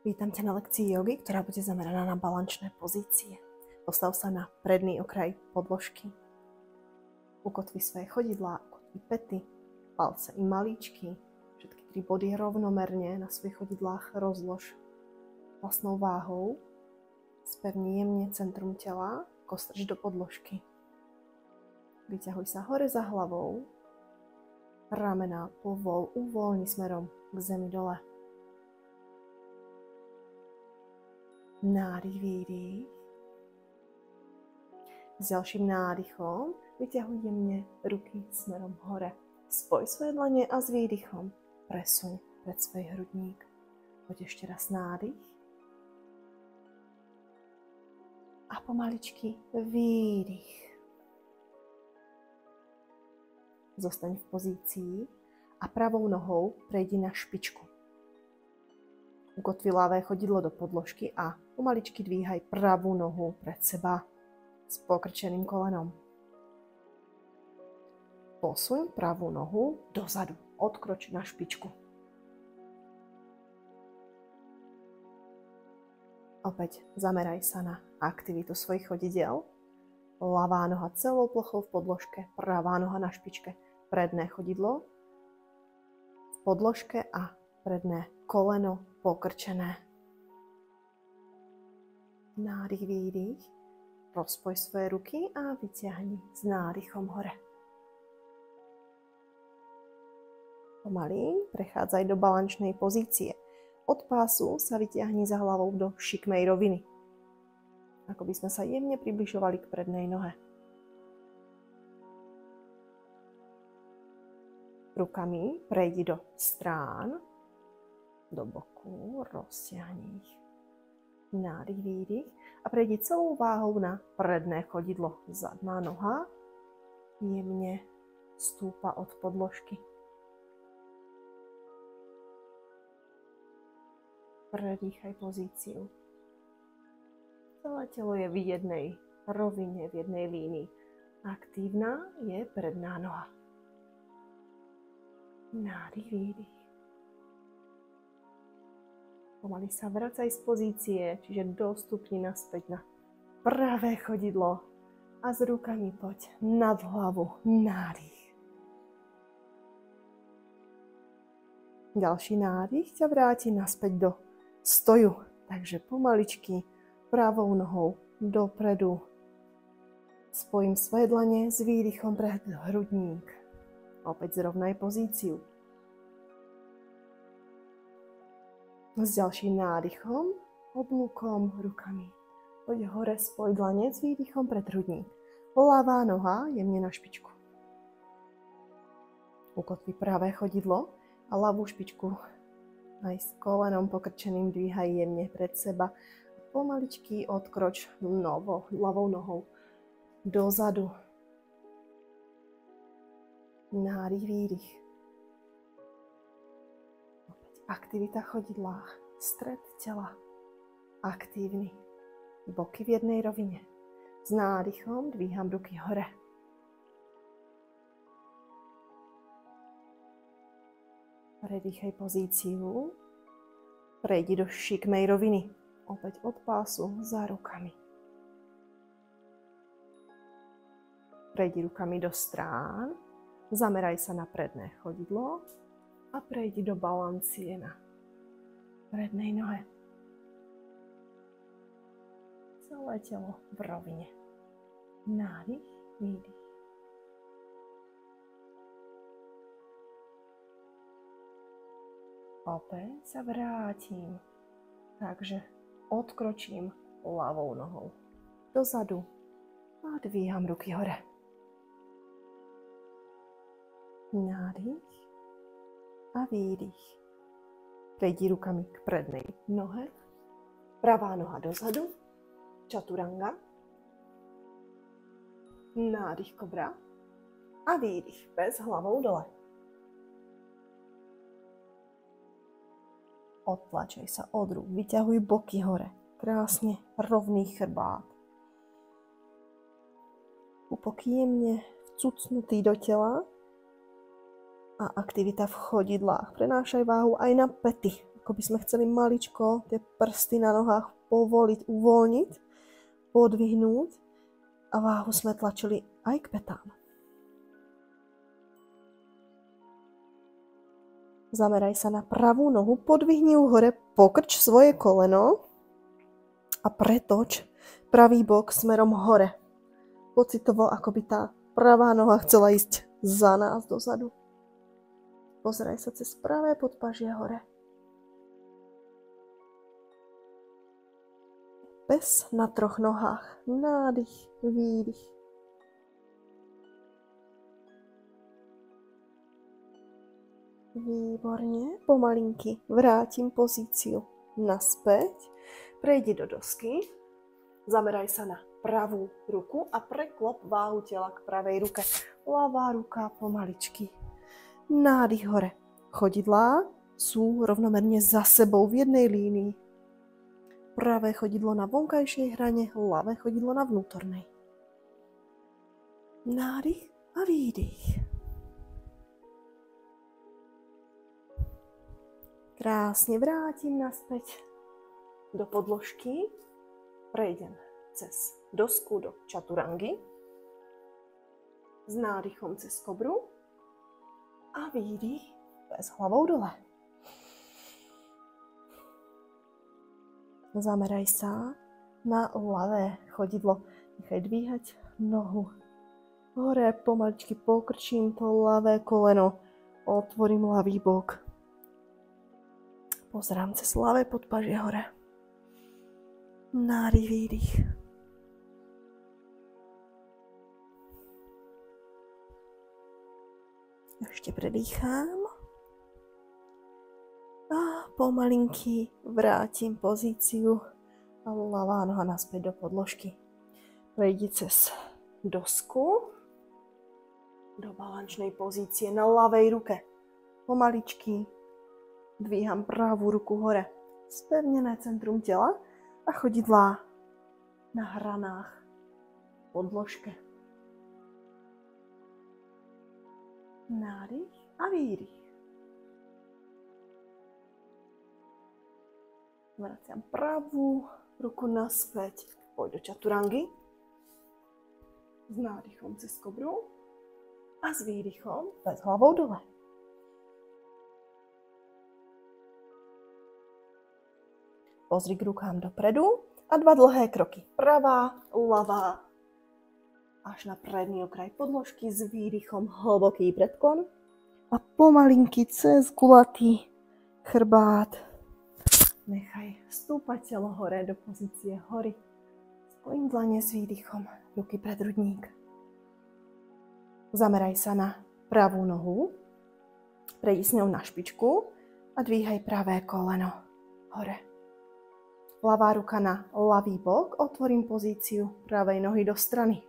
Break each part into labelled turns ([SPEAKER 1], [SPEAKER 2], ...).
[SPEAKER 1] Vítam ťa na lekcii jogy, ktorá bude zameraná na balančné pozície. Postav sa na predný okraj podložky. Ukotvi svoje chodidlá, ukotvi pety, palce i malíčky. Všetky tri body rovnomerne na svojich chodidlách rozlož vlastnou váhou. Spevni jemne centrum tela, kostrč do podložky. Vyťahuj sa hore za hlavou. Ramená uvoľni smerom k zemi dole. Nádych, výdych. S ďalším nádychom vyťahuj jemne ruky smerom hore. Spoj svoje dlane a s výdychom presuň pred svoj hrudník. Poď ešte raz nádych. A pomaličky výdych. Zostaň v pozícii a pravou nohou prejdi na špičku. Ukotvi ľavé chodidlo do podložky a pomaličky dvíhaj pravú nohu pred seba s pokrčeným kolenom. Posuň pravú nohu dozadu. Odkroč na špičku. Opäť zameraj sa na aktivitu svojich chodidiel. Ľavá noha celou plochou v podložke, pravá noha na špičke. Predné chodidlo v podložke a predné koleno pokrčené. Nádych, výdych. Rozpoj svoje ruky a vyťahni s nádychom hore. Pomaly prechádzaj do balančnej pozície. Od pásu sa vyťahni za hlavou do šikmej roviny. Ako by sme sa jemne približovali k prednej nohe. Rukami prejdi do strán, do boku, rozťahni ich. Nádych, výdych a prejdi celou váhou na predné chodidlo. Zadná noha jemne stúpa od podložky. Predýchaj pozíciu. Celé telo je v jednej rovine, v jednej línii. Aktívna je predná noha. Nádych, výdych. Pomaly sa vracaj z pozície, čiže dostupni naspäť na pravé chodidlo a s rukami poď nad hlavu. Nádych. Ďalší nádych ťa vráti naspäť do stoju. Takže pomaličky pravou nohou dopredu. Spojím svoje dlane s výdychom pred hrudník. Opäť zrovnaj pozíciu. S ďalším nádychom, oblúkom, rukami. Poď hore, spoj dlane s výdychom pred hrudník. Ľavá noha jemne na špičku. Ukotvi pravé chodidlo a ľavú špičku aj s kolenom pokrčeným dvíhaj jemne pred seba. Pomaličky odkroč ľavou nohou dozadu. Nádych, výdych. Aktivita v chodidlách, stred tela, aktívny, boky v jednej rovine. S nádychom dvíham ruky hore. Predýchaj pozíciu, prejdi do šikmej roviny, opäť od pásu za rukami. Prejdi rukami do strán, zameraj sa na predné chodidlo, a prejdi do balancie na prednej nohe. Celé telo v rovine. Nádych, výdych. Opäť sa vrátim. Takže odkročím ľavou nohou dozadu a dvíham ruky hore. Nádych a výdych. Prejdi rukami k prednej nohe. Pravá noha dozadu. Čaturanga. Nádych, kobra. A výdych bez hlavou dole. Odtlačaj sa od rúk. Vyťahuj boky hore. Krásne rovný chrbát. Pupok jemne vcucnutý do tela. A aktivita v chodidlách. Prenášaj váhu aj na pety. ako by sme chceli maličko tie prsty na nohách povoliť, uvoľniť, podvihnúť a váhu sme tlačili aj k pätám. Zameraj sa na pravú nohu, podvihni ju hore, pokrč svoje koleno a pretoč pravý bok smerom hore. Pocitovo, ako by tá pravá noha chcela ísť za nás dozadu. Pozeraj sa cez pravé podpažie hore. Pes na 3 nohách. Nádych, výdych. Výborne. Pomalinky vrátim pozíciu naspäť. Prejdi do dosky. Zameraj sa na pravú ruku a preklop váhu tela k pravej ruke. Ľavá ruka pomaličky. Nádych hore. Chodidlá sú rovnomerne za sebou v jednej línii. Pravé chodidlo na vonkajšej hrane, ľavé chodidlo na vnútornej. Nádych a výdych. Krásne vrátim naspäť do podložky. Prejdem cez dosku do čaturangy. S nádychom cez kobru. A výdych bez hlavou dole. Zameraj sa na ľavé chodidlo. Nechaj dvíhať nohu hore, pomaličky pokrčím to ľavé koleno. Otvorím ľavý bok. Pozerám cez ľavé podpažie hore. Nádych, výdych. Ešte predýchám. A pomalinky vrátim pozíciu a ľavá noha naspäť do podložky. Prejdi cez dosku do balančnej pozície na ľavej ruke. Pomaličky dvíham pravú ruku hore. Spevnené centrum tela a chodidlá na hranách podložke. Nádych a výdych. Vraciam pravú ruku naspäť. Poď do čaturangy. S nádychom cez kobru a s výdychom bez hlavou dole. Pozri k rukám dopredu a 2 dlhé kroky. Pravá, ľavá, až na predný okraj podložky s výdychom hlboký predklon a pomalinky cez gulatý chrbát. Nechaj stúpať telo hore do pozície hory. Spojím dlane s výdychom, ruky pred hrudník. Zameraj sa na pravú nohu, prejdi s ňou na špičku a dvíhaj pravé koleno hore. Ľavá ruka na ľavý bok, otvorím pozíciu pravej nohy do strany.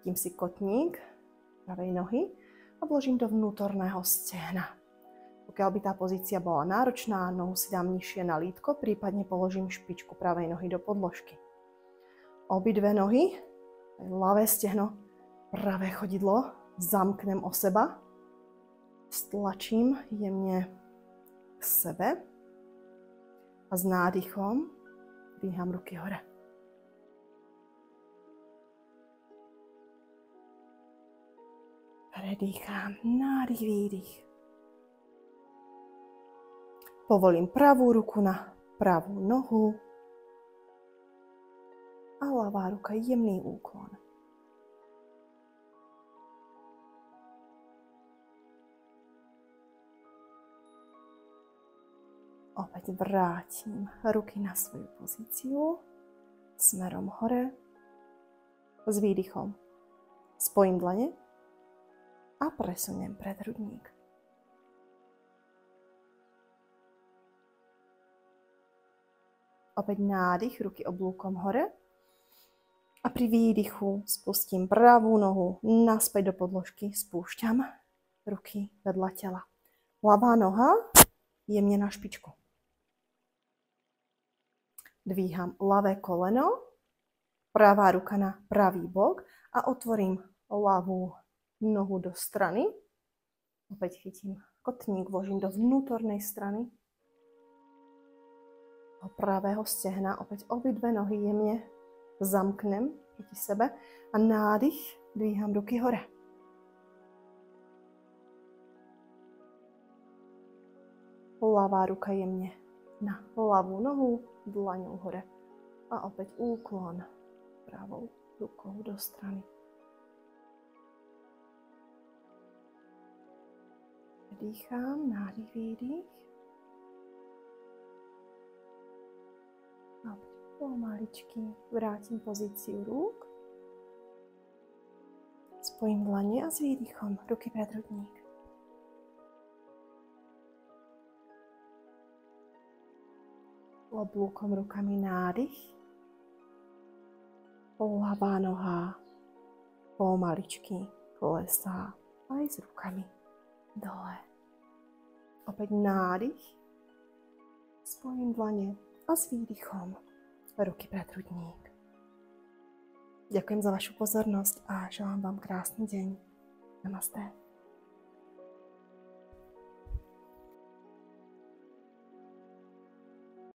[SPEAKER 1] Tím si kotník pravej nohy a vložím do vnútorného stehna. Pokiaľ by tá pozícia bola náročná, nohu si dám nižšie na lítko, prípadne položím špičku pravej nohy do podložky. Obidve nohy, ľavé stehno, pravé chodidlo, zamknem o seba, stlačím jemne k sebe a s nádychom dvíham ruky hore. Predýchám, nádych, výdych. Povolím pravú ruku na pravú nohu a ľavá ruka jemný úklon. Opäť vrátim ruky na svoju pozíciu smerom hore s výdychom. Spojím dlane a presuniem pred hrudník. Opäť nádych, ruky oblúkom hore. A pri výdychu spustím pravú nohu naspäť do podložky. Spúšťam ruky vedľa tela. Ľavá noha jemne na špičku. Dvíham ľavé koleno, pravá ruka na pravý bok a otvorím ľavú nohu do strany. Opäť chytím kotník vložím do vnútornej strany pravého stehna. Opäť obidve nohy jemne zamknem proti sebe a nádych, dvíham ruky hore. Ľavá ruka jemne na ľavú nohu, dlaňou hore. A opäť úklon pravou rukou do strany. Dýchám, nádych, výdych. A opäť pomaličky vrátim pozíciu rúk. Spojím dlane a s výdychom ruky pred hrudník. Oblúkom rukami nádych. Ľavá noha pomaličky klesá aj s rukami dole. Opäť nádych. Spojím dlane a s výdychom ruky pred hrudník. Ďakujem za vašu pozornosť a želám vám krásny deň. Namaste.